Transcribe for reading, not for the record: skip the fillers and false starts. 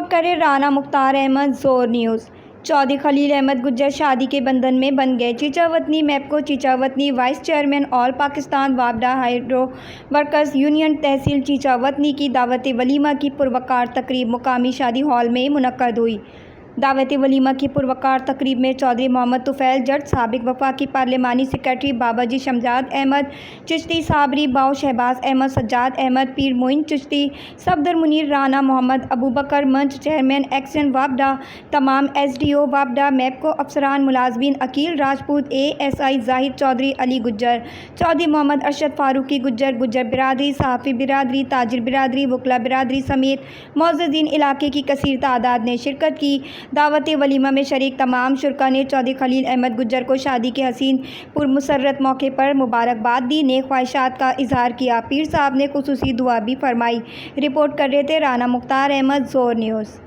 Report करे Rana Mukhtar Ahmad, Zor news. Chaudhry Khalil Ahmad Gujjar शादी के बंधन में बन गए। Chichawatni MEPCO Chichawatni vice chairman all Pakistan वापडा हाइड्रो वर्कर्स यूनियन तहसील चीचावतनी की दावत वलीमा की पुरवकार तकरीब मुकामी शादी हॉल में मुनक्कद हुई। दावत वलीमा की पुरवकार तकरीब में चौधरी मोहम्मद तुफ़ैल जट, साबिक वफाकी पार्लिमानी सेक्रेटरी बाबाजी शमजाद अहमद चिश्ती, साबरी बाव शहबाज अहमद, सज्जाद अहमद, पीर मोइन चिश्ती, सफदर मुनीर राना, मोहम्मद अबू बकर मंच चेयरमैन एक्सन वापडा, तमाम SDO वापडा, मैप्को अफसरान, मुलाजमीन, अकील राजपूत, ASI जाहिद चौधरी, अली गुज्जर, चौधरी मोहम्मद अरशद फारूकी गुज्जर, गुज्जर बिरादरी, सहाफ़ी बिरादरी, ताजिर बिरादरी, वकला बिरादरी समेत मौजूदीन इलाके की कसीर तादाद ने शिरकत की। दावत वलीमा में शरीक तमाम शुरका ने चौधरी खलील अहमद गुज्जर को शादी के हसीन पुरमसरत मौके पर मुबारकबाद दी, नेक ख्वाहिशात का इजहार किया। पीर साहब ने खुसूसी दुआ भी फरमाई। रिपोर्ट कर रहे थे राना मुख्तार अहमद, जोर न्यूज़।